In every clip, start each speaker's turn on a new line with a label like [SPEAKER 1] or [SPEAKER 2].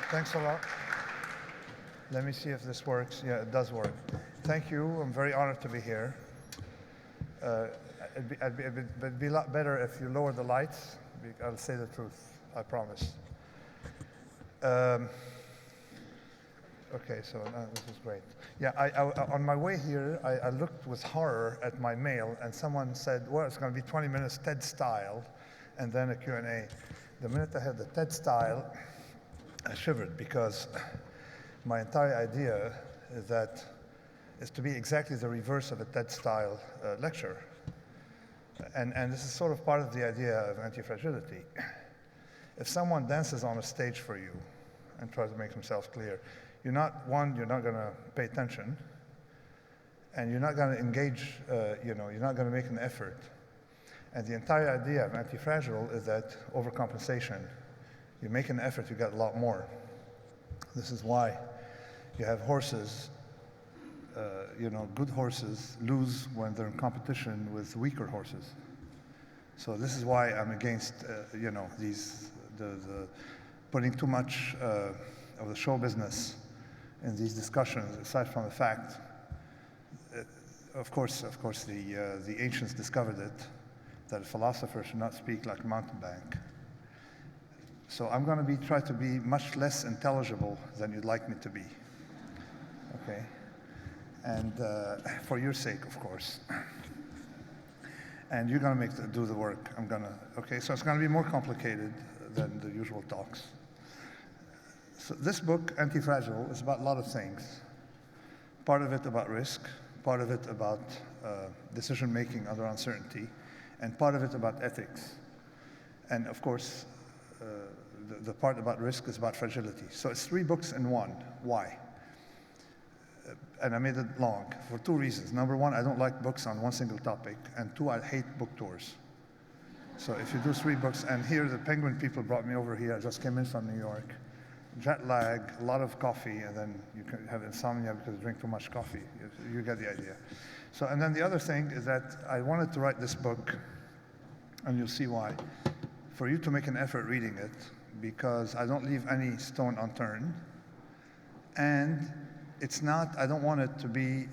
[SPEAKER 1] Thanks a lot. Let me see if this works. Yeah, it does work. Thank you. I'm very honored to be here. It'd be a lot better if you lower the lights. I'll say the truth, I promise. Okay, so this is great. Yeah, on my way here, I looked with horror at my mail, and someone said, well, it's going to be 20 minutes TED style, and then a Q&A. The minute I had the TED style, I shivered, because my entire idea is to be exactly the reverse of a TED style lecture. And this is sort of part of the idea of anti-fragility. If someone dances on a stage for you and tries to make himself clear, you're not going to pay attention, and you're not going to engage, you're not going to make an effort. And the entire idea of anti-fragile is that overcompensation. You make an effort, you get a lot more. This is why you have horses, good horses lose when they're in competition with weaker horses. So this is why I'm against, the putting too much of the show business in these discussions, aside from the fact, of course, the ancients discovered it, that a philosopher should not speak like a mountebank. So I'm going to try to be much less intelligible than you'd like me to be, okay? And for your sake, of course. And you're going to do the work. Okay, so it's going to be more complicated than the usual talks. So this book, Anti-Fragile, is about a lot of things. Part of it about risk, part of it about decision-making under uncertainty, and part of it about ethics. And of course, the part about risk is about fragility. So it's 3 books in one. Why? And I made it long for 2 reasons. Number 1, I don't like books on one single topic, and 2, I hate book tours. So if you do 3 books, and here the Penguin people brought me over here, I just came in from New York. Jet lag, a lot of coffee, and then you can have insomnia because you drink too much coffee. You get the idea. So, and then the other thing is that I wanted to write this book, and you'll see why, for you to make an effort reading it, because I don't leave any stone unturned, and it's not, I don't want it to be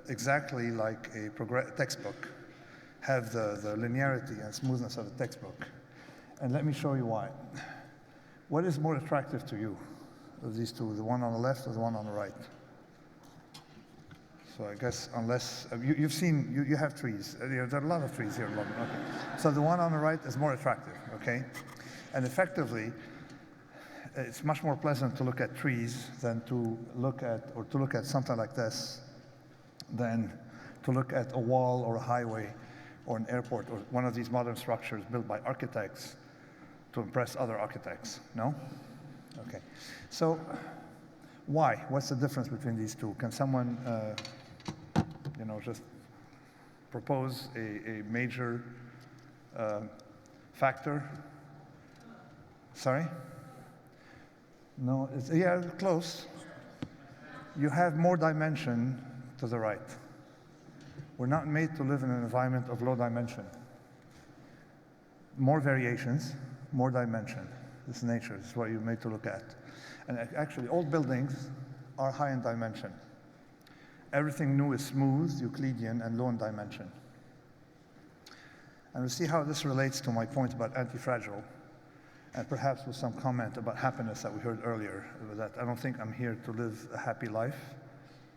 [SPEAKER 1] exactly like a textbook, have the linearity and smoothness of a textbook. And let me show you why. What is more attractive to you of these two, the one on the left or the one on the right? So I guess unless, you've seen, you have trees. There are a lot of trees here in London. Okay. So the one on the right is more attractive, okay? And effectively, it's much more pleasant to look at trees than to look at something like this than to look at a wall or a highway or an airport or one of these modern structures built by architects to impress other architects. No? Okay. So why? What's the difference between these two? Can someone, just propose a major factor? Sorry? No, yeah, close. You have more dimension to the right. We're not made to live in an environment of low dimension. More variations, more dimension. This is nature. This is what you're made to look at. And actually, old buildings are high in dimension. Everything new is smooth, Euclidean, and low in dimension. And we'll see how this relates to my point about anti-fragile, and perhaps with some comment about happiness that we heard earlier, that I don't think I'm here to live a happy life.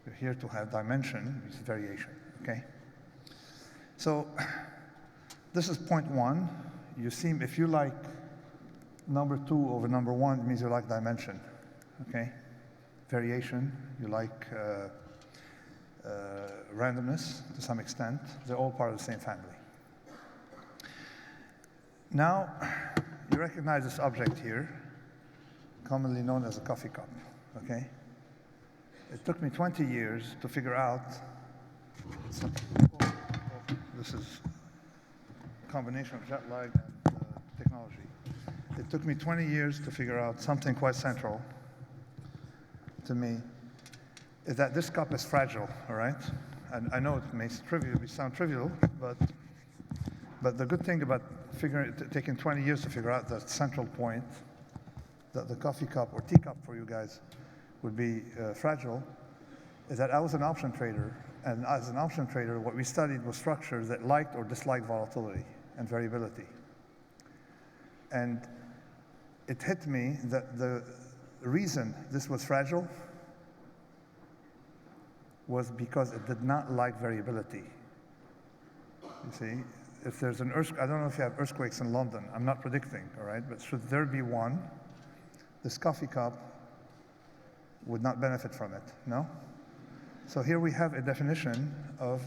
[SPEAKER 1] We're here to have dimension, which is variation, okay? So this is point 1. If you like number 2 over number 1, it means you like dimension, okay? Variation, you like randomness to some extent. They're all part of the same family. Now, you recognize this object here, commonly known as a coffee cup, okay? It took me 20 years to figure out, this is a combination of jet lag and technology. It took me 20 years to figure out something quite central to me, is that this cup is fragile, all right? And I know it may sound trivial, but the good thing about taking 20 years to figure out that central point, that the coffee cup or teacup for you guys would be fragile is that I was an option trader. And as an option trader, what we studied was structures that liked or disliked volatility and variability. And it hit me that the reason this was fragile was because it did not like variability. You see, if there's an earthquake, I don't know if you have earthquakes in London, I'm not predicting, all right, but should there be one, this coffee cup would not benefit from it, no? So here we have a definition of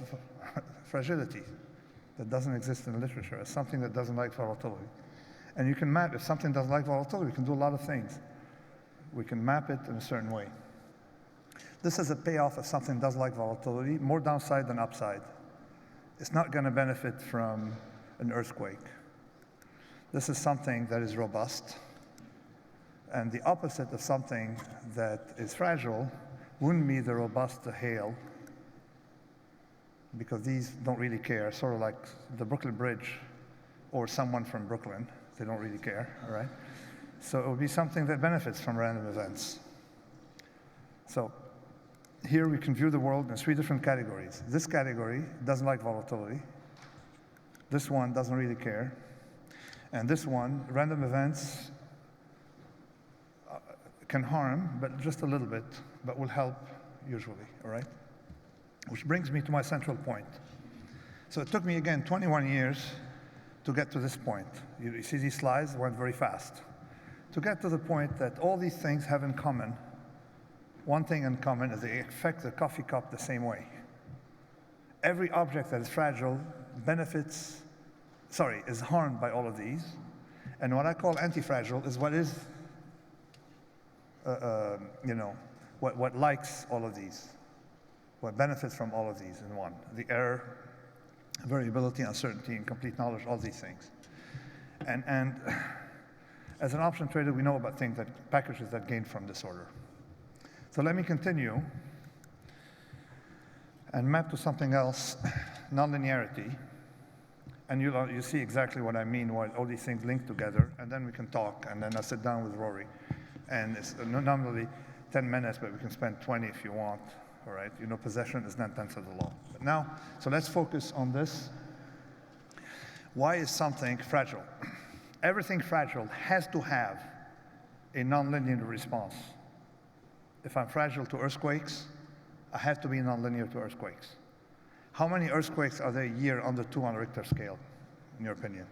[SPEAKER 1] fragility that doesn't exist in the literature as something that doesn't like volatility. And you can map, if something doesn't like volatility, we can do a lot of things. We can map it in a certain way. This is a payoff if something does like volatility, more downside than upside. It's not going to benefit from an earthquake. This is something that is robust. And the opposite of something that is fragile wouldn't be the robust to hail, because these don't really care, sort of like the Brooklyn Bridge or someone from Brooklyn. They don't really care, all right? So it would be something that benefits from random events. So here we can view the world in 3 different categories. This category doesn't like volatility. This one doesn't really care. And this one, random events can harm, but just a little bit, but will help usually, all right? Which brings me to my central point. So it took me, again, 21 years to get to this point. You see these slides went very fast. To get to the point that all these things have in common, one thing in common is they affect the coffee cup the same way. Every object that is fragile is harmed by all of these. And what I call anti-fragile is what is what likes all of these, what benefits from all of these in one. The error, variability, uncertainty, and complete knowledge, all these things. And as an option trader, we know about packages that gain from disorder. So let me continue and map to something else, nonlinearity. And you see exactly what I mean, why all these things link together, and then we can talk, and then I'll sit down with Rory. And it's normally 10 minutes, but we can spend 20 if you want, all right? You know, possession is 9/10 of the law. But now, so let's focus on this. Why is something fragile? Everything fragile has to have a nonlinear response. If I'm fragile to earthquakes, I have to be nonlinear to earthquakes. How many earthquakes are there a year under 2 on the Richter scale, in your opinion?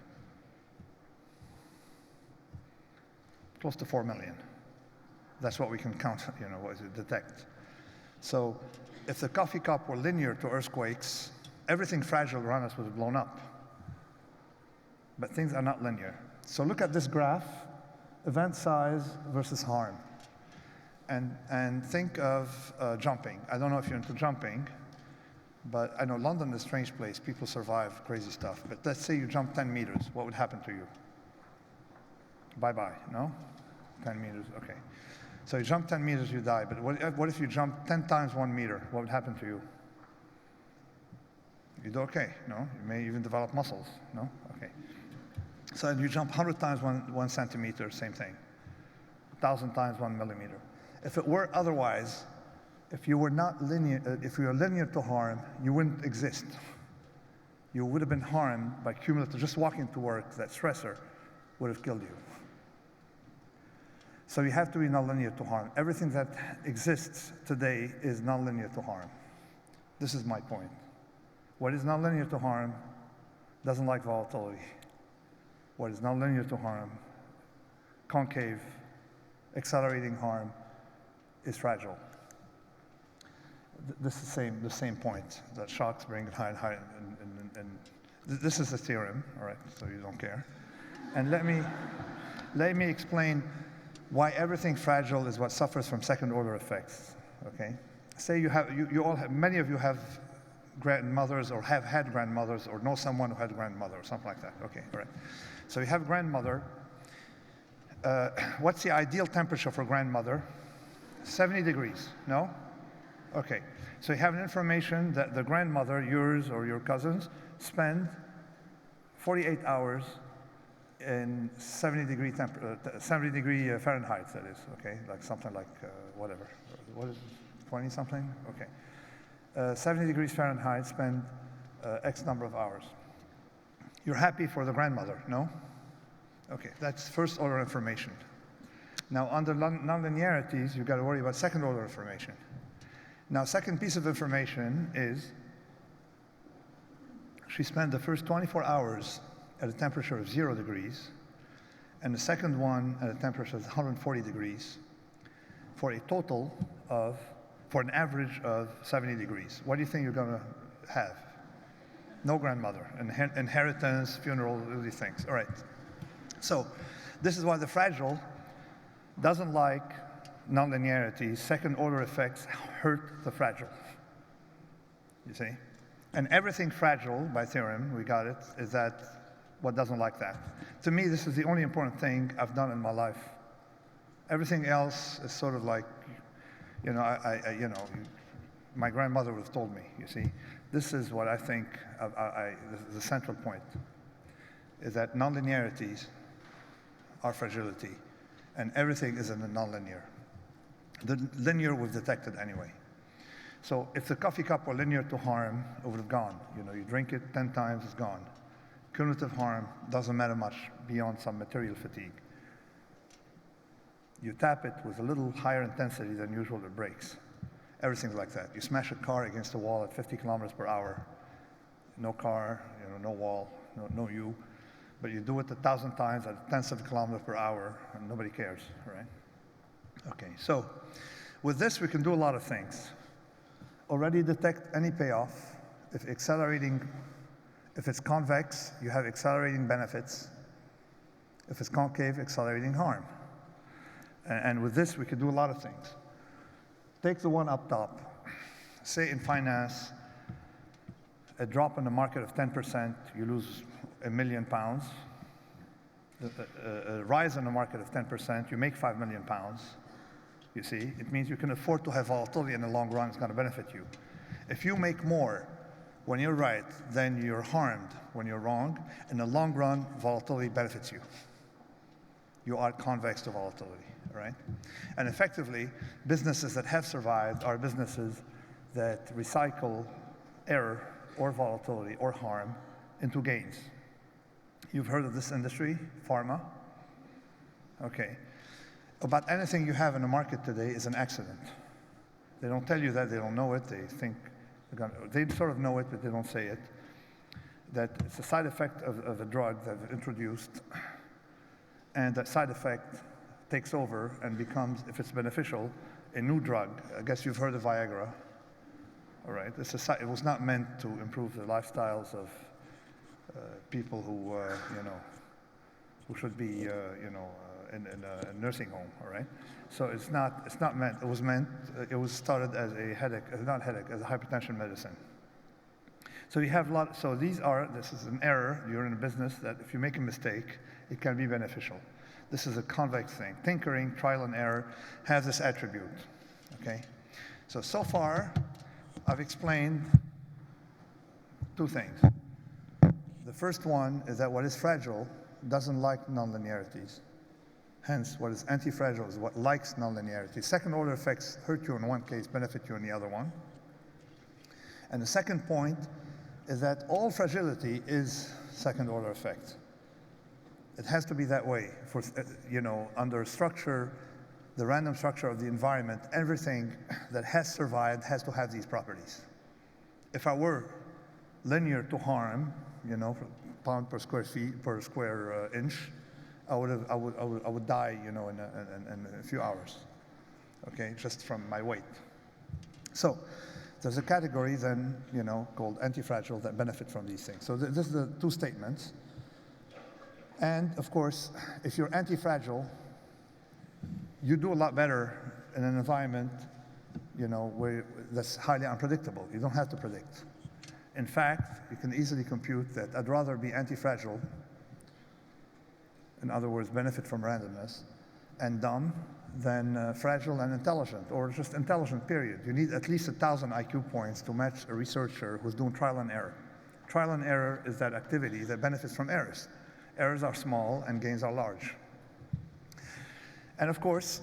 [SPEAKER 1] Close to 4 million. That's what we can count, detect. So if the coffee cup were linear to earthquakes, everything fragile around us would have blown up. But things are not linear. So look at this graph, event size versus harm. And think of jumping. I don't know if you're into jumping, but I know London is a strange place. People survive crazy stuff. But let's say you jump 10 meters. What would happen to you? Bye-bye, no? 10 meters, okay. So you jump 10 meters, you die. But what if you jump 10 times 1 meter? What would happen to you? You do okay, no? You may even develop muscles, no? Okay. So you jump 100 times 1 centimeter, same thing. 1,000 times 1 millimeter. If it were otherwise, if you were not linear, if you were linear to harm, you wouldn't exist. You would have been harmed by cumulative, just walking to work, that stressor would have killed you. So you have to be nonlinear to harm. Everything that exists today is nonlinear to harm. This is my point. What is nonlinear to harm doesn't like volatility. What is nonlinear to harm, concave, accelerating harm, is fragile. This is the same point, that shocks bring it higher and higher. And this is the theorem, all right, so you don't care. And let me explain why everything fragile is what suffers from second-order effects, okay? Say many of you have grandmothers or have had grandmothers or know someone who had a grandmother or something like that, okay, all right. So you have a grandmother. What's the ideal temperature for grandmother? 70 degrees, no? Okay, so you have an information that the grandmother, yours or your cousins, spend 48 hours in 70-degree Fahrenheit, that is, okay? Like something like, whatever. What is it, 20 something? Okay. 70 degrees Fahrenheit, spend X number of hours. You're happy for the grandmother, no? Okay, that's first order information. Now, under nonlinearities, you've got to worry about second order information. Now, second piece of information is she spent the first 24 hours at a temperature of 0 degrees, and the second one at a temperature of 140 degrees, for a total of, for an average of 70 degrees. What do you think you're going to have? No grandmother, inheritance, funeral, these things. All right. So this is why the fragile doesn't like nonlinearity. Second order effects hurt the fragile. You see? And everything fragile, by theorem, we got it, is that what doesn't like that. To me, this is the only important thing I've done in my life. Everything else is sort of like, you know, my grandmother would have told me, you see. This is what I think, the central point, is that nonlinearities are fragility, and everything is in the nonlinear. The linear was detected anyway. So if the coffee cup were linear to harm, it would have gone. You know, you drink it 10 times, it's gone. Cumulative harm doesn't matter much beyond some material fatigue. You tap it with a little higher intensity than usual, it breaks. Everything's like that. You smash a car against a wall at 50 kilometers per hour. No car, you know, no wall, no you. But you do it 1,000 times at tenths of a kilometer per hour, and nobody cares, right? Okay, so with this, we can do a lot of things. Already detect any payoff. If it's convex, you have accelerating benefits. If it's concave, accelerating harm. And with this, we can do a lot of things. Take the one up top. Say in finance, a drop in the market of 10%, you lose £1 million. A rise in the market of 10%, you make £5 million. You see, it means you can afford to have volatility in the long run. It's going to benefit you. If you make more when you're right, then you're harmed when you're wrong. In the long run, volatility benefits you. You are convex to volatility, right? And effectively, businesses that have survived are businesses that recycle error or volatility or harm into gains. You've heard of this industry, pharma? Okay. About anything you have in the market today is an accident. They don't tell you that, they don't know it, they think, they sort of know it, but they don't say it. That it's a side effect of a drug that they've introduced, and that side effect takes over and becomes, if it's beneficial, a new drug. I guess you've heard of Viagra. All right, it was not meant to improve the lifestyles of people who, who should be, in a nursing home. All right, so it's not meant. It was started as a headache, as a hypertension medicine. So you have this is an error. You're in a business that if you make a mistake, it can be beneficial. This is a convex thing. Tinkering, trial and error, has this attribute. Okay, so far, I've explained two things. The first one is that what is fragile doesn't like nonlinearities. Hence, what is anti-fragile is what likes nonlinearity. Second order effects hurt you in one case, benefit you in the other one. And the second point is that all fragility is second order effect. It has to be that way. For, under structure, the random structure of the environment, everything that has survived has to have these properties. If I were linear to harm, pound per square feet, per square inch, I would die, in a few hours, okay, just from my weight. So there's a category then, called anti-fragile that benefit from these things. So this is the two statements. And of course, if you're anti-fragile, you do a lot better in an environment, where that's highly unpredictable. You don't have to predict. In fact, you can easily compute that I'd rather be anti-fragile, in other words, benefit from randomness, and dumb than fragile and intelligent, or just intelligent, period. You need at least 1,000 IQ points to match a researcher who's doing trial and error. Trial and error is that activity that benefits from errors. Errors are small and gains are large. And of course,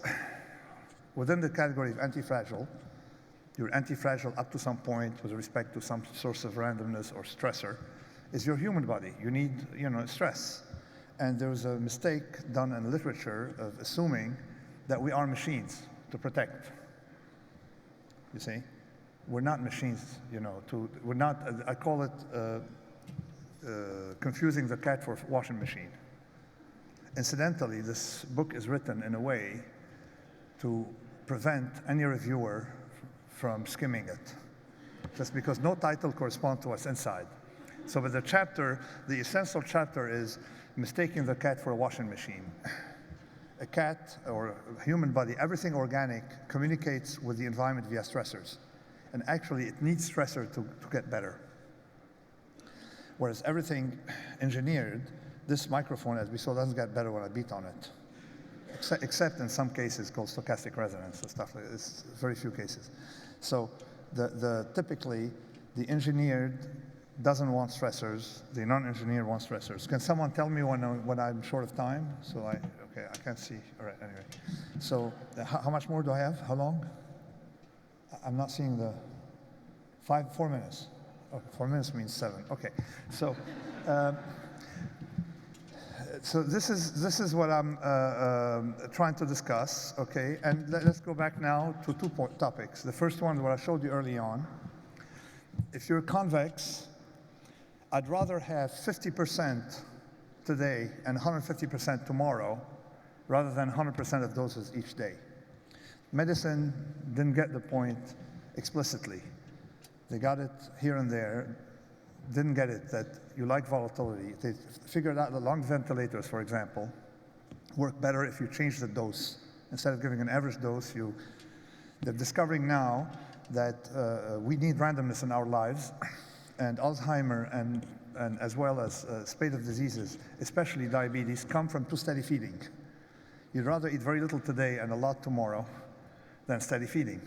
[SPEAKER 1] within the category of anti-fragile, you're anti-fragile up to some point with respect to some source of randomness or stressor, is your human body. You need, stress. And there's a mistake done in literature of assuming that we are machines to protect. You see? We're not machines, we're not, I call it confusing the cat for a washing machine. Incidentally, this book is written in a way to prevent any reviewer from skimming it, just because no title corresponds to what's inside. So with the chapter, the essential chapter is mistaking the cat for a washing machine. A cat or a human body, everything organic communicates with the environment via stressors. And actually, it needs stressor to get better. Whereas everything engineered, this microphone, as we saw, doesn't get better when I beat on it. Except in some cases called stochastic resonance and stuff like this, very few cases. So typically, the engineered doesn't want stressors, the non-engineered wants stressors. Can someone tell me when I'm short of time? Okay, I can't see. All right, anyway. So how much more do I have? How long? I'm not seeing the 4 minutes. Okay, 4 minutes means 7. Okay, so this is what I'm trying to discuss. Okay, and let's go back now to two topics. The first one, what I showed you early on. If you're convex, I'd rather have 50% today and 150% tomorrow, rather than 100% of doses each day. Medicine didn't get the point explicitly. They got it here and there, didn't get it that you like volatility. They figured out that lung ventilators, for example, work better if you change the dose. Instead of giving an average dose, they're discovering now that we need randomness in our lives, and Alzheimer and as well as spate of diseases, especially diabetes, come from too steady feeding. You'd rather eat very little today and a lot tomorrow than steady feeding.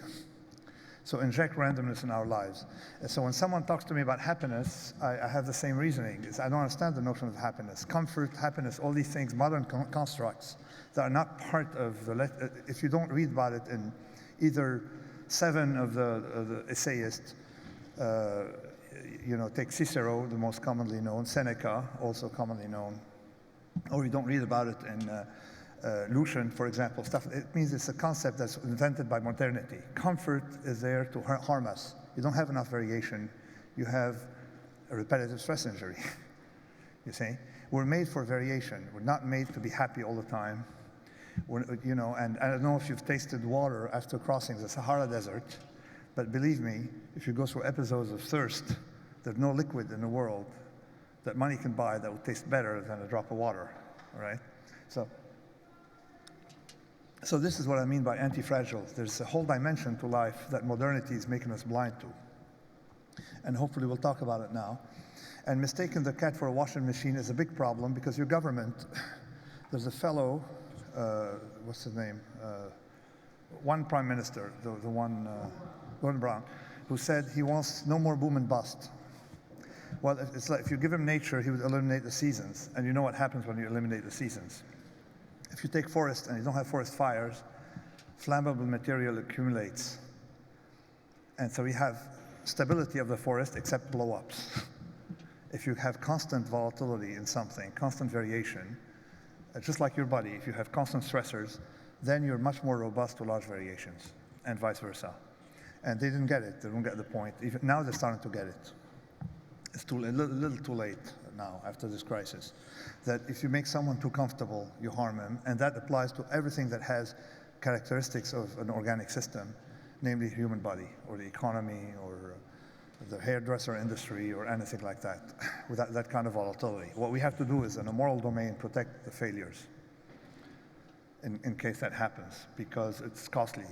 [SPEAKER 1] So inject randomness in our lives. And so when someone talks to me about happiness, I have the same reasoning. I don't understand the notion of happiness. Comfort, happiness, all these things, modern constructs that are not part of the, if you don't read about it in either 7 of the essayists, take Cicero, the most commonly known, Seneca, also commonly known, or you don't read about it in Lucian, for example, stuff. It means it's a concept that's invented by modernity. Comfort is there to harm us. You don't have enough variation. You have a repetitive stress injury. You see? We're made for variation. We're not made to be happy all the time. And I don't know if you've tasted water after crossing the Sahara Desert, but believe me, if you go through episodes of thirst, there's no liquid in the world that money can buy that will taste better than a drop of water, all right? So this is what I mean by anti-fragile. There's a whole dimension to life that modernity is making us blind to. And hopefully we'll talk about it now. And mistaking the cat for a washing machine is a big problem because your government, there's a fellow, what's his name? One prime minister, the one, Gordon Brown, who said he wants no more boom and bust. Well, it's like if you give him nature, he would eliminate the seasons. And you know what happens when you eliminate the seasons. If you take forests and you don't have forest fires, flammable material accumulates. And so we have stability of the forest except blow-ups. If you have constant volatility in something, constant variation, just like your body, if you have constant stressors, then you're much more robust to large variations, and vice versa. And they didn't get it. They don't get the point. Even now they're starting to get it. It's a little too late now after this crisis, that if you make someone too comfortable, you harm him, and that applies to everything that has characteristics of an organic system, namely the human body, or the economy, or the hairdresser industry, or anything like that, with that kind of volatility. What we have to do is, in a moral domain, protect the failures in case that happens, because it's costly,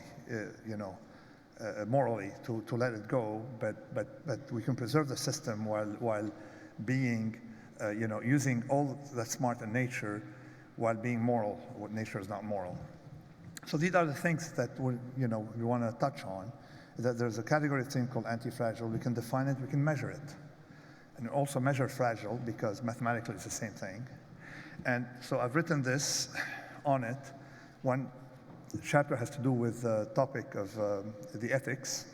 [SPEAKER 1] morally to let it go, but we can preserve the system while being, using all that's smart in nature while being moral. What nature is not moral. So these are the things that we want to touch on. That there's a category of thing called anti-fragile. We can define it, we can measure it. And also measure fragile because mathematically it's the same thing. And so I've written this on it. One chapter has to do with the topic of the ethics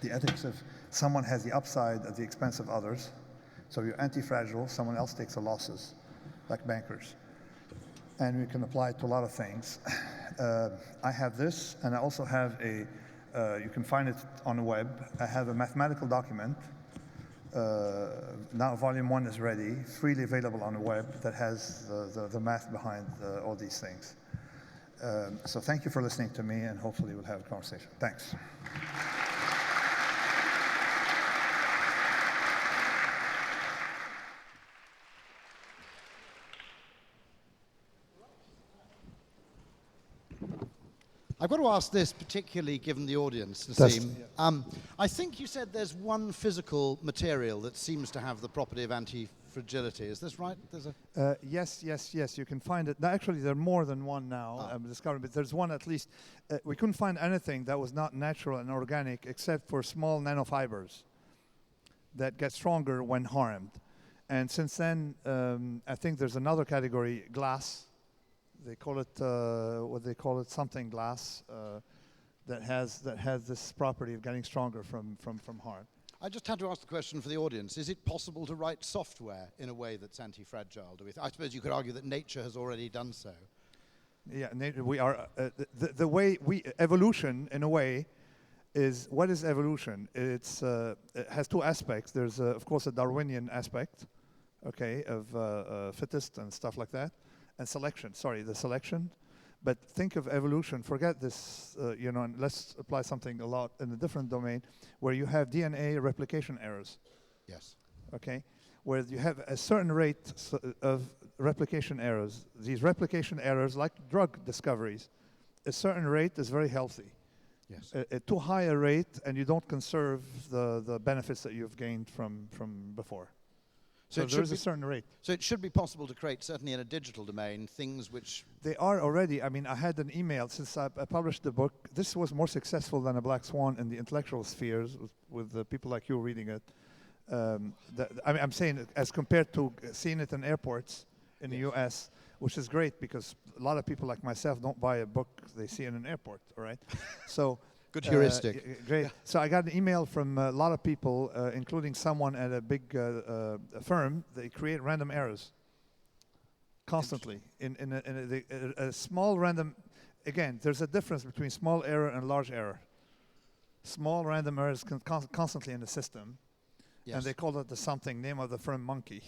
[SPEAKER 1] of someone has the upside at the expense of others. So you're anti-fragile, someone else takes the losses, like bankers. And we can apply it to a lot of things. I have this, and I also have you can find it on the web. I have a mathematical document. Now volume 1 is ready, freely available on the web, that has the math behind all these things. So thank you for listening to me, and hopefully we'll have a conversation. Thanks.
[SPEAKER 2] I've got to ask this, particularly given the audience, Nassim. I think you said there's one physical material that seems to have the property of anti-fragility. Is this right?
[SPEAKER 1] Yes. You can find it. Actually, there are more than one now. I'm discovering, but there's one at least. We couldn't find anything that was not natural and organic except for small nanofibers that get stronger when harmed. And since then, I think there's another category, glass. They call it something glass that has this property of getting stronger from harm.
[SPEAKER 2] I just had to ask the question for the audience. Is it possible to write software in a way that's anti-fragile? I suppose you could argue that nature has already done so.
[SPEAKER 1] Yeah, we are the way evolution in a way is, what is evolution? It has two aspects. There's of course a Darwinian aspect, okay, of fittest and stuff like that. And the selection. But think of evolution, forget this, and let's apply something a lot in a different domain where you have DNA replication errors.
[SPEAKER 2] Yes.
[SPEAKER 1] Okay? Where you have a certain rate of replication errors. These replication errors, like drug discoveries, a certain rate is very healthy.
[SPEAKER 2] Yes.
[SPEAKER 1] A too high a rate, and you don't conserve the benefits that you've gained from before. So there's a certain rate.
[SPEAKER 2] So it should be possible to create, certainly in a digital domain, things which...
[SPEAKER 1] They are already. I mean, I had an email since I published the book. This was more successful than a Black Swan in the intellectual spheres with the people like you reading it. I'm saying as compared to seeing it in airports in the US, which is great because a lot of people like myself don't buy a book they see in an airport, all right? So...
[SPEAKER 2] Good heuristic.
[SPEAKER 1] Great. Yeah. So I got an email from a lot of people, including someone at a big firm. They create random errors constantly. In a small random, again, there's a difference between small error and large error. Small random errors constantly in the system, and they call it the something, name of the firm Monkey.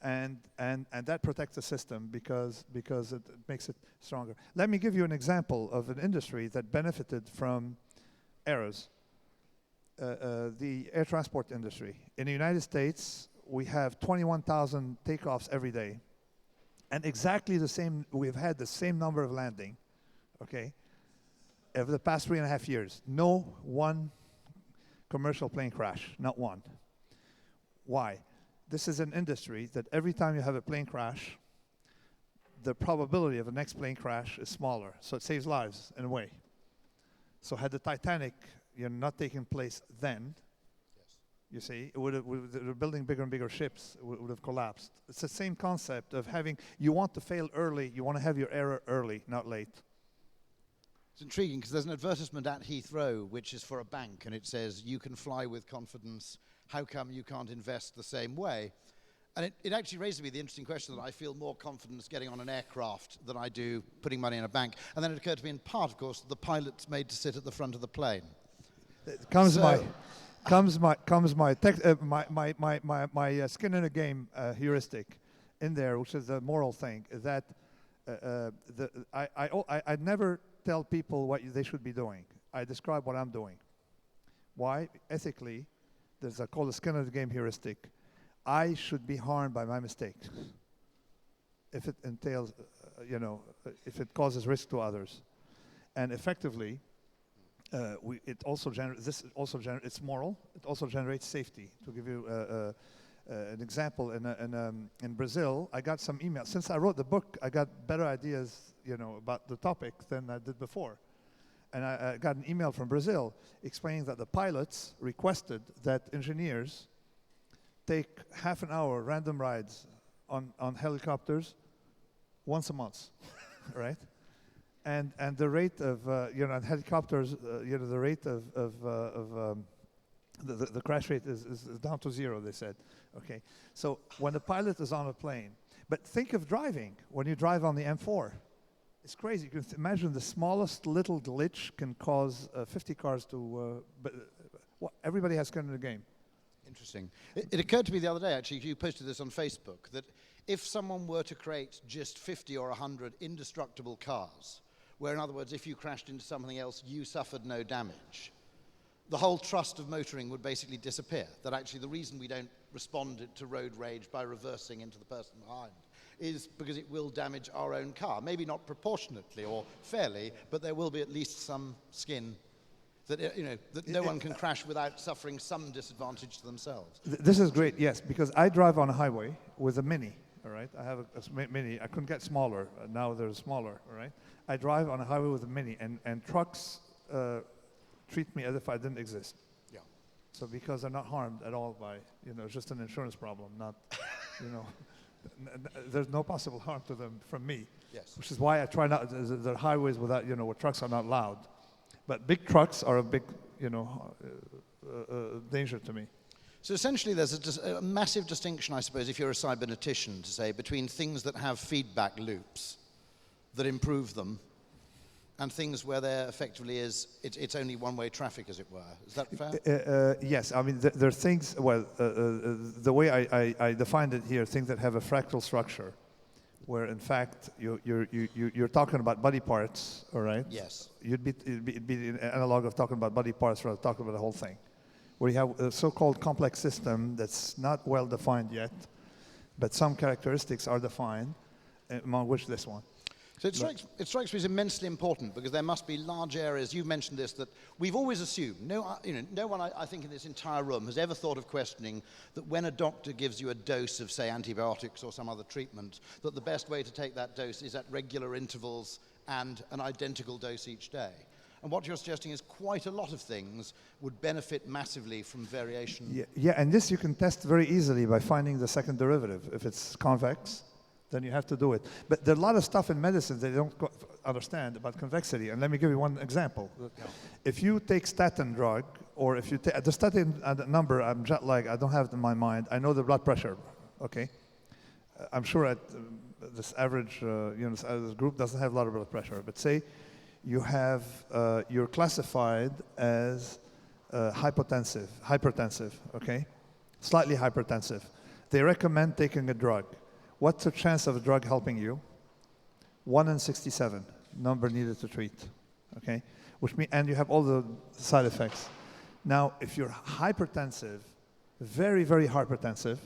[SPEAKER 1] And that protects the system because it makes it stronger. Let me give you an example of an industry that benefited from errors. The air transport industry. In the United States, we have 21,000 takeoffs every day. And exactly the same, we've had the same number of landing, okay, over the past 3.5 years. No one commercial plane crash, not one. Why? This is an industry that every time you have a plane crash, the probability of the next plane crash is smaller. So it saves lives in a way. So had the Titanic not taken place then, you see, they're building bigger and bigger ships, it would have collapsed. It's the same concept of you want to fail early, you want to have your error early, not late.
[SPEAKER 2] It's intriguing because there's an advertisement at Heathrow which is for a bank, and it says, you can fly with confidence. How come you can't invest the same way? And it actually raises me the interesting question that I feel more confidence getting on an aircraft than I do putting money in a bank. And then it occurred to me in part, of course, that the pilot's made to sit at the front of the plane.
[SPEAKER 1] Comes my skin in the game heuristic in there, which is a moral thing, that I never tell people what they should be doing. I describe what I'm doing. Why? Ethically, there's called the skin in the game heuristic. I should be harmed by my mistakes if it entails, if it causes risk to others. And effectively, it's moral. It also generates safety. To give you an example, in Brazil, I got some emails. Since I wrote the book, I got better ideas, about the topic than I did before. And I got an email from Brazil explaining that the pilots requested that engineers take half an hour random rides on helicopters once a month, right? And the rate of on helicopters, the rate of the crash rate is down to 0. They said, okay. So when the pilot is on a plane, but think of driving when you drive on the M4. It's crazy. You can imagine the smallest little glitch can cause 50 cars to. Everybody has skin in the game.
[SPEAKER 2] Interesting. It occurred to me the other day, actually, you posted this on Facebook, that if someone were to create just 50 or 100 indestructible cars, where in other words, if you crashed into something else, you suffered no damage, the whole trust of motoring would basically disappear. That actually the reason we don't respond to road rage by reversing into the person behind is because it will damage our own car. Maybe not proportionately or fairly, but there will be at least some skin that, that no one can crash without suffering some disadvantage to themselves.
[SPEAKER 1] This is great, yes, because I drive on a highway with a Mini, all right? I have a Mini. I couldn't get smaller. Now they're smaller, all right? I drive on a highway with a Mini, and trucks treat me as if I didn't exist.
[SPEAKER 2] Yeah.
[SPEAKER 1] So because they're not harmed at all by, it's just an insurance problem, not, there's no possible harm to them from me.
[SPEAKER 2] Yes.
[SPEAKER 1] Which is why I try not, the highways without, where trucks are not loud. But big trucks are a big, danger to me.
[SPEAKER 2] So essentially there's a massive distinction, I suppose, if you're a cybernetician, to say, between things that have feedback loops that improve them and things where there effectively it's only one-way traffic, as it were. Is that fair?
[SPEAKER 1] Yes. I mean, there are things, the way I defined it here, things that have a fractal structure, where in fact you're talking about body parts, all right?
[SPEAKER 2] Yes.
[SPEAKER 1] It'd be an analog of talking about body parts rather than talking about the whole thing. Where you have a so-called complex system that's not well defined yet, but some characteristics are defined, among which this one.
[SPEAKER 2] So it strikes me as immensely important, because there must be large areas, you've mentioned this, that we've always assumed, no one I think in this entire room has ever thought of questioning that when a doctor gives you a dose of, say, antibiotics or some other treatment, that the best way to take that dose is at regular intervals and an identical dose each day. And what you're suggesting is quite a lot of things would benefit massively from variation.
[SPEAKER 1] Yeah, and this you can test very easily by finding the second derivative. If it's convex, then you have to do it. But there are a lot of stuff in medicine they don't understand about convexity. And let me give you one example. Yeah. If you take statin drug, or if you take the statin number, I'm jet lagged, I don't have it in my mind. I know the blood pressure, okay? I'm sure at this average, this group doesn't have a lot of blood pressure. But say you have, you're classified as hypertensive, okay? Slightly hypertensive. They recommend taking a drug. What's the chance of a drug helping you? 1 in 67, number needed to treat, okay? And you have all the side effects. Now, if you're hypertensive, very, very hypertensive,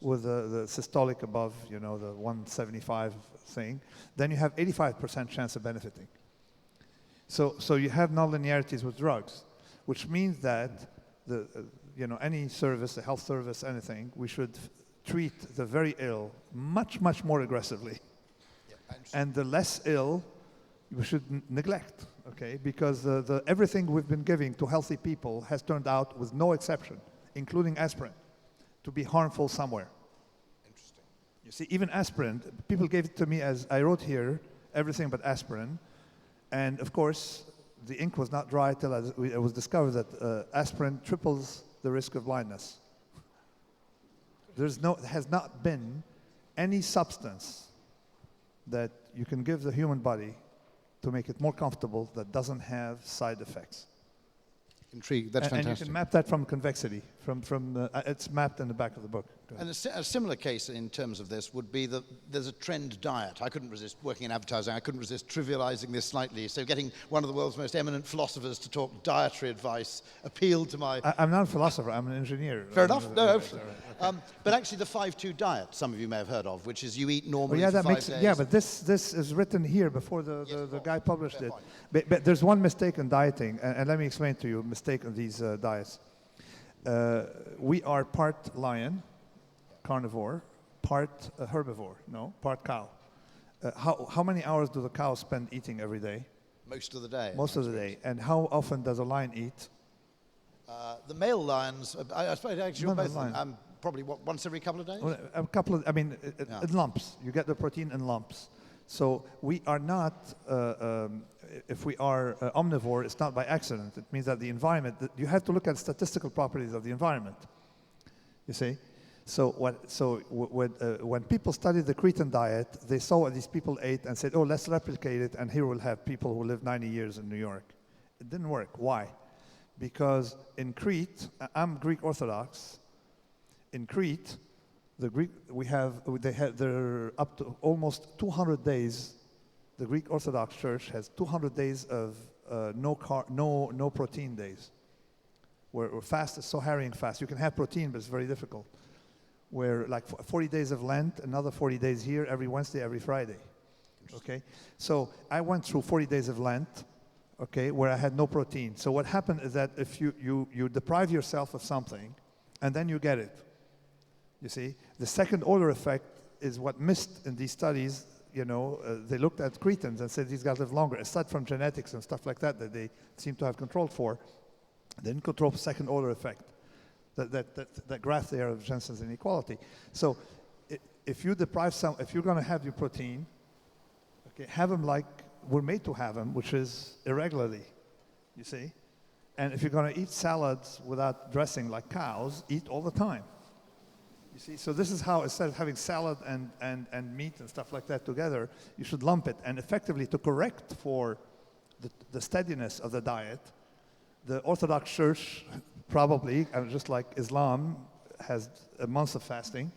[SPEAKER 1] with the systolic above, the 175 thing, then you have 85% chance of benefiting. So you have nonlinearities with drugs, which means that any service, a health service, anything, we should treat the very ill much, much more aggressively. Yeah, and the less ill, we should neglect, okay? Because everything we've been giving to healthy people has turned out, with no exception, including aspirin, to be harmful somewhere.
[SPEAKER 2] Interesting.
[SPEAKER 1] You see, even aspirin, people gave it to me as, I wrote here, everything but aspirin. And of course, the ink was not dry till it was discovered that aspirin triples the risk of blindness. There has not been any substance that you can give the human body to make it more comfortable that doesn't have side effects.
[SPEAKER 2] Intrigued. That's fantastic.
[SPEAKER 1] And you can map that from convexity. It's mapped in the back of the book.
[SPEAKER 2] And a similar case in terms of this would be that there's a trend diet. I couldn't resist, working in advertising, I couldn't resist trivializing this slightly. So getting one of the world's most eminent philosophers to talk dietary advice appealed to my...
[SPEAKER 1] I'm not a philosopher, I'm an engineer.
[SPEAKER 2] Fair enough. No. But actually the 5-2 diet, some of you may have heard of, which is you eat normally for 5 days.
[SPEAKER 1] Yeah, but this is written here before the guy published it. But there's one mistake in dieting, and let me explain to you a mistake on these diets. We are part lion, carnivore, part herbivore, part cow. How many hours do the cows spend eating every day?
[SPEAKER 2] Most of the day.
[SPEAKER 1] Most of the day. And how often does a lion eat?
[SPEAKER 2] The male lions, I suppose actually both of them, probably what, once every couple of days?
[SPEAKER 1] Well, a couple of, I mean, in lumps. You get the protein in lumps. So we are not, if we are omnivore, it's not by accident. It means that the environment, you have to look at statistical properties of the environment. You see? So when people studied the Cretan diet, they saw what these people ate and said, oh, let's replicate it, and here we'll have people who live 90 years in New York. It didn't work. Why? Because in Crete, I'm Greek Orthodox. In Crete, they're up to almost 200 days. The Greek Orthodox Church has 200 days of no protein days. Where fast is so harrying fast. You can have protein, but it's very difficult. Where like 40 days of Lent, another 40 days here, every Wednesday, every Friday. Okay? So I went through 40 days of Lent, okay, where I had no protein. So what happened is that if you deprive yourself of something, and then you get it, you see? The second order effect is what missed in these studies. You know, they looked at Cretans and said these guys live longer, aside from genetics and stuff like that that they seem to have controlled for. They didn't control the second order effect. That graph there of Jensen's inequality. So if you deprive if you're going to have your protein, okay, have them like we're made to have them, which is irregularly, you see? And if you're going to eat salads without dressing like cows, eat all the time. You see, so this is how, instead of having salad and meat and stuff like that together, you should lump it. And effectively, to correct for the steadiness of the diet, the Orthodox Church probably, just like Islam has a month of fasting,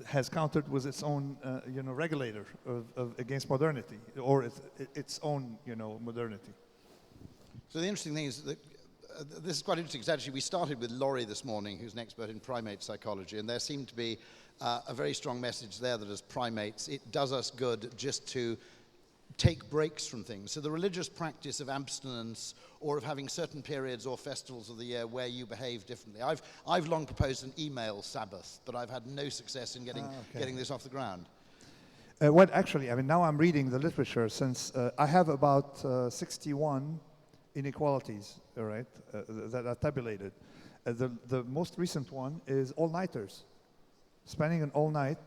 [SPEAKER 1] has countered with its own, regulator against modernity, or its own, modernity.
[SPEAKER 2] So the interesting thing is that this is quite interesting, because actually we started with Rory this morning, who's an expert in primate psychology, and there seemed to be a very strong message there that as primates, it does us good just to take breaks from things. So the religious practice of abstinence, or of having certain periods or festivals of the year where you behave differently. I've long proposed an email Sabbath, but I've had no success in getting this off the ground.
[SPEAKER 1] Actually, I mean, now I'm reading the literature, since I have about 61 inequalities, all right, that are tabulated. The most recent one is all-nighters. Spending an all night,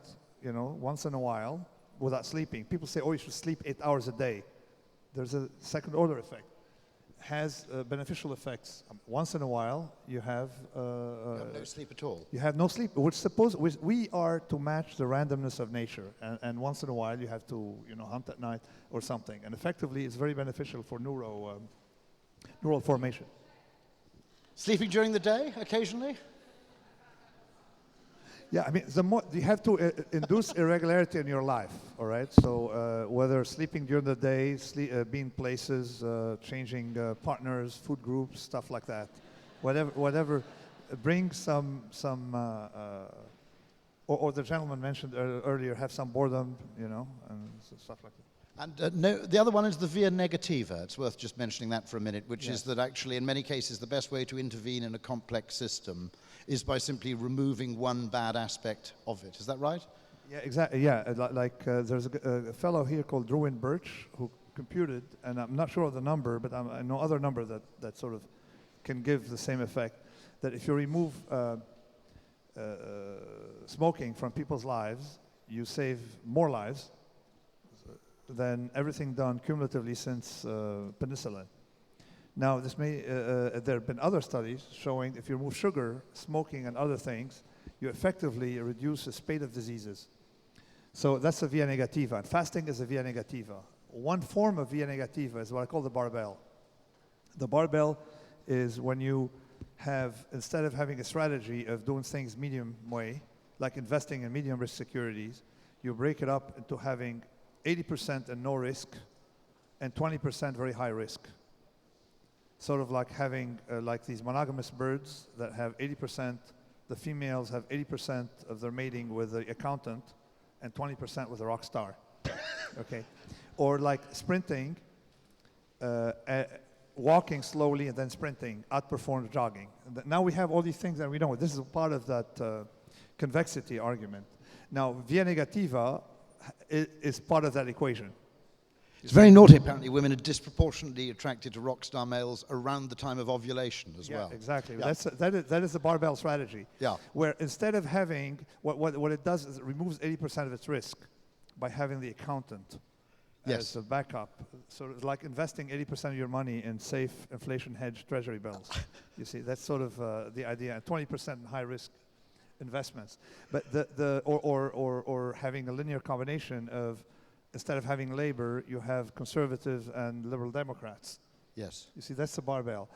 [SPEAKER 1] once in a while, without sleeping. People say, oh, you should sleep 8 hours a day. There's a second order effect. Has beneficial effects. Once in a while, you have
[SPEAKER 2] no sleep at all.
[SPEAKER 1] You have no sleep, which we are to match the randomness of nature. And once in a while, you have to, hunt at night or something. And effectively, it's very beneficial for neural formation.
[SPEAKER 2] Sleeping during the day, occasionally?
[SPEAKER 1] Yeah, I mean, you have to induce irregularity in your life, all right? So whether sleeping during the day, being places, changing partners, food groups, stuff like that. Whatever brings some or the gentleman mentioned earlier, have some boredom, and stuff like that.
[SPEAKER 2] And the other one is the via negativa. It's worth just mentioning that for a minute, which is that actually, in many cases, the best way to intervene in a complex system is by simply removing one bad aspect of it. Is that right?
[SPEAKER 1] Yeah, exactly. Yeah, there's a fellow here called Drewin Birch who computed, and I'm not sure of the number, but I know other number that sort of can give the same effect, that if you remove smoking from people's lives, you save more lives than everything done cumulatively since penicillin. Now, there have been other studies showing if you remove sugar, smoking, and other things, you effectively reduce the spate of diseases. So that's a via negativa, and fasting is a via negativa. One form of via negativa is what I call the barbell. The barbell is when you have, instead of having a strategy of doing things medium way, like investing in medium risk securities, you break it up into having 80% and no risk, and 20% very high risk. Sort of like having like these monogamous birds that have 80%, the females have 80% of their mating with the accountant and 20% with a rock star, okay? Or like sprinting, walking slowly and then sprinting outperforms jogging. Now we have all these things that we know. This is a part of that convexity argument. Now, via negativa is part of that equation.
[SPEAKER 2] It's very naughty, apparently. Women are disproportionately attracted to rock star males around the time of ovulation as well.
[SPEAKER 1] Exactly.
[SPEAKER 2] Yeah.
[SPEAKER 1] That is the barbell strategy.
[SPEAKER 2] Yeah.
[SPEAKER 1] Where instead of having, what it does is it removes 80% of its risk by having the accountant as a backup. So it's like investing 80% of your money in safe inflation hedged treasury bills. You see, that's sort of the idea. And 20% in high risk investments. But or having a linear combination of, instead of having Labour, you have Conservatives and Liberal Democrats.
[SPEAKER 2] Yes.
[SPEAKER 1] You see, that's the barbell.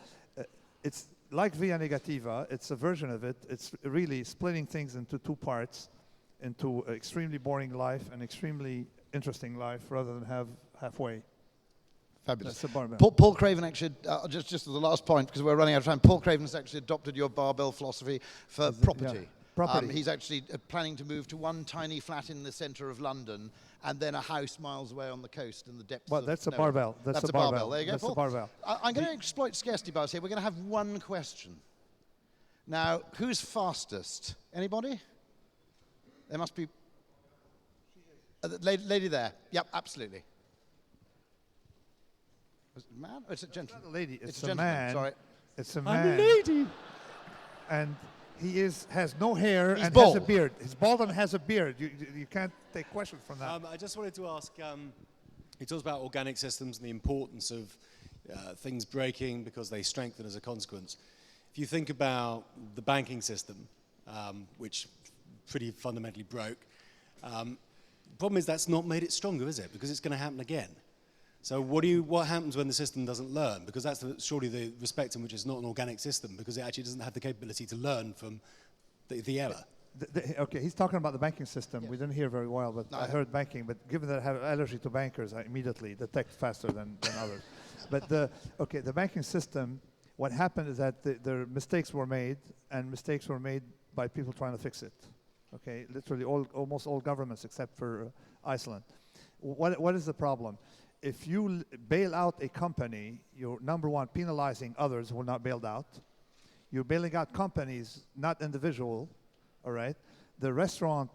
[SPEAKER 1] It's like Via Negativa. It's a version of it. It's really splitting things into two parts, into extremely boring life and extremely interesting life, rather than have halfway.
[SPEAKER 2] Fabulous.
[SPEAKER 1] That's the barbell.
[SPEAKER 2] Paul Craven actually, just as the last point, because we're running out of time, Paul Craven has actually adopted your barbell philosophy for property.
[SPEAKER 1] Yeah. Property.
[SPEAKER 2] He's actually planning to move to one tiny flat in the centre of London and then a house miles away on the coast in the depths
[SPEAKER 1] Well,
[SPEAKER 2] of
[SPEAKER 1] that's a
[SPEAKER 2] nowhere.
[SPEAKER 1] barbell. That's a barbell.
[SPEAKER 2] There you go,
[SPEAKER 1] That's
[SPEAKER 2] Paul.
[SPEAKER 1] a barbell.
[SPEAKER 2] I'm going to exploit scarcity bias here. We're going to have one question. Now, who's fastest? Anybody? There must be... the lady there. Yep, absolutely. Is it a man or is it a gentleman?
[SPEAKER 1] It's not a lady. It's a
[SPEAKER 2] gentleman,
[SPEAKER 1] man.
[SPEAKER 2] sorry.
[SPEAKER 1] It's a man.
[SPEAKER 3] I'm a lady.
[SPEAKER 1] And he has no hair
[SPEAKER 2] He's
[SPEAKER 1] and
[SPEAKER 2] bald.
[SPEAKER 1] has a beard. He's bald and has a beard. You can't take questions from that.
[SPEAKER 3] I just wanted to ask, he talks about organic systems and the importance of things breaking because they strengthen as a consequence. If you think about the banking system, which pretty fundamentally broke, the problem is that's not made it stronger, is it? Because it's going to happen again. So what happens when the system doesn't learn? Because that's surely the respect in which it's not an organic system, because it actually doesn't have the capability to learn from the error.
[SPEAKER 1] Okay, he's talking about the banking system.
[SPEAKER 2] Yes.
[SPEAKER 1] We didn't hear very well, but
[SPEAKER 2] No,
[SPEAKER 1] I heard banking. But given that I have an allergy to bankers, I immediately detect faster than others. But the banking system, what happened is that the mistakes were made, and mistakes were made by people trying to fix it. Okay, literally almost all governments except for Iceland. What is the problem? If you bail out a company, you're, number one, penalizing others who are not bailed out. You're bailing out companies, not individual, all right? The restaurant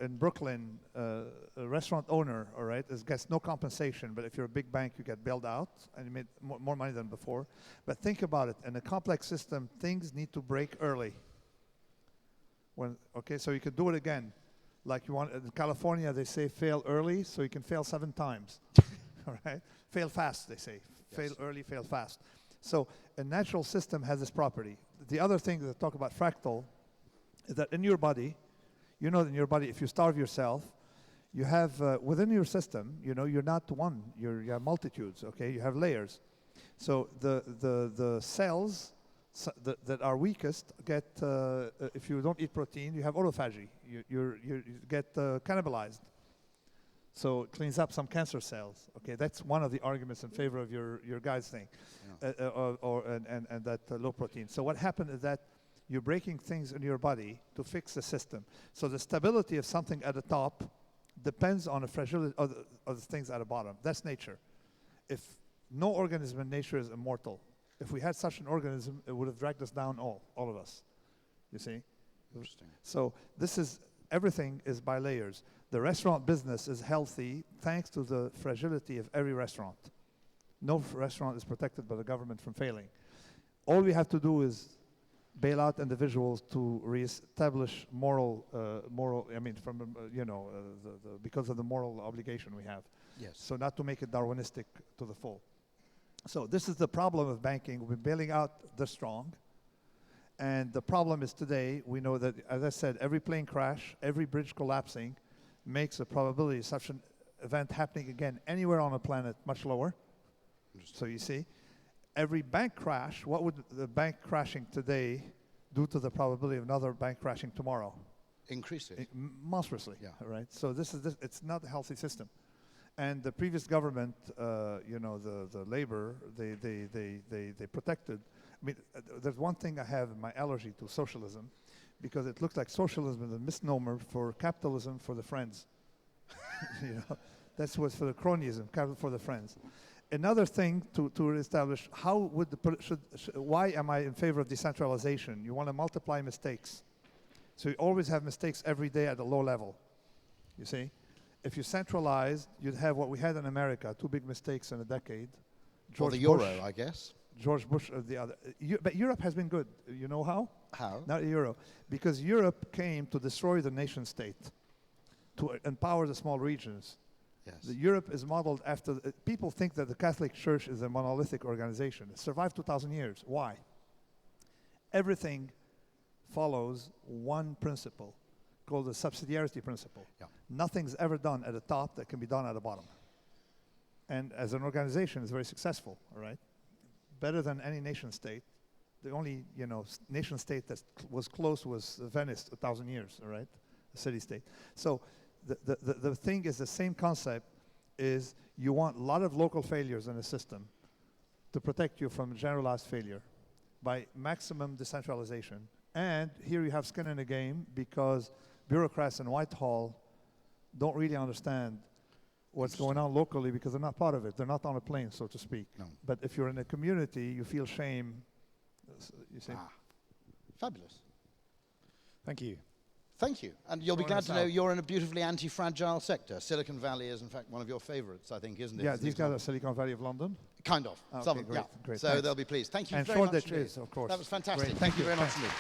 [SPEAKER 1] in Brooklyn, a restaurant owner, all right, gets no compensation, but if you're a big bank, you get bailed out, and you made more money than before. But think about it. In a complex system, things need to break early. Okay, so you can do it again. Like you want, in California, they say fail early, so you can fail 7 times. All right? Fail fast, they say. Yes. Fail early, fail fast. So a natural system has this property. The other thing that I talk about fractal is that in your body, you know, in your body, if you starve yourself, you have within your system, you know, you're not one. You have multitudes. Okay, you have layers. So the cells that are weakest get, if you don't eat protein, you have autophagy. You get cannibalized. So it cleans up some cancer cells. Okay, that's one of the arguments in favor of your guy's thing, yeah. And that low protein. So what happened is that you're breaking things in your body to fix the system. So the stability of something at the top depends on the fragility of the things at the bottom. That's nature. If no organism in nature is immortal, if we had such an organism, it would have dragged us down all of us. You see?
[SPEAKER 2] Interesting.
[SPEAKER 1] So this is, everything is by layers. The restaurant business is healthy thanks to the fragility of every restaurant. No restaurant is protected by the government from failing. All we have to do is bail out individuals to reestablish moral, I mean, from, because of the moral obligation we have.
[SPEAKER 2] Yes.
[SPEAKER 1] So not to make it Darwinistic to the full. So this is the problem of banking. We're bailing out the strong. And the problem is today, we know that, as I said, every plane crash, every bridge collapsing makes the probability of such an event happening again anywhere on the planet much lower. So you see, every bank crash, what would the bank crashing today do to the probability of another bank crashing tomorrow?
[SPEAKER 2] Increase it.
[SPEAKER 1] Monstrously,
[SPEAKER 2] yeah.
[SPEAKER 1] Right? So it's not a healthy system. And the previous government, the labor, they protected. I mean, there's one thing I have in my allergy to socialism, because it looks like socialism is a misnomer for capitalism for the friends. That's what's for the cronyism, capital for the friends. Another thing to establish, how would why am I in favor of decentralization? You want to multiply mistakes. So you always have mistakes every day at a low level, you see? If you centralized, you'd have what we had in America, 2 big mistakes in a decade.
[SPEAKER 2] Or the euro, I guess.
[SPEAKER 1] George Bush or the other. But Europe has been good. You know how?
[SPEAKER 2] How?
[SPEAKER 1] Not the euro. Because Europe came to destroy the nation state, to empower the small regions.
[SPEAKER 2] Yes.
[SPEAKER 1] Europe is modeled after, people think that the Catholic Church is a monolithic organization. It survived 2,000 years. Why? Everything follows one principle called the subsidiarity principle.
[SPEAKER 2] Yeah.
[SPEAKER 1] Nothing's ever done at the top that can be done at the bottom. And as an organization, it's very successful, all right? Better than any nation state. The only, nation state that was close was Venice 1,000 years, all right? A city-state. So the thing is the same concept is you want a lot of local failures in the system to protect you from generalized failure by maximum decentralization. And here you have skin in the game because bureaucrats in Whitehall don't really understand what's going on locally because they're not part of it. They're not on a plane, so to speak.
[SPEAKER 2] No.
[SPEAKER 1] But if you're in a community, you feel shame. You see?
[SPEAKER 2] Fabulous.
[SPEAKER 4] Thank you.
[SPEAKER 2] Thank you. And you'll be glad to know you're in a beautifully anti-fragile sector. Silicon Valley is, in fact, one of your favorites, I think, isn't it?
[SPEAKER 1] Yeah, these guys are Silicon Valley of London.
[SPEAKER 2] Kind of.
[SPEAKER 1] Okay,
[SPEAKER 2] Some,
[SPEAKER 1] great,
[SPEAKER 2] yeah.
[SPEAKER 1] great.
[SPEAKER 2] So
[SPEAKER 1] Thanks.
[SPEAKER 2] they'll be pleased. Thank you
[SPEAKER 1] And
[SPEAKER 2] very much
[SPEAKER 1] Shoreditch
[SPEAKER 2] indeed.
[SPEAKER 1] is, of course.
[SPEAKER 2] That was fantastic.
[SPEAKER 1] Great.
[SPEAKER 2] Thank you very much indeed.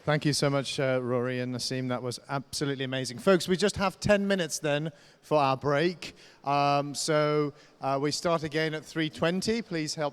[SPEAKER 4] Thank you so much, Rory and Nassim. That was absolutely amazing. Folks, we just have 10 minutes then for our break. So we start again at 3:20. Please help.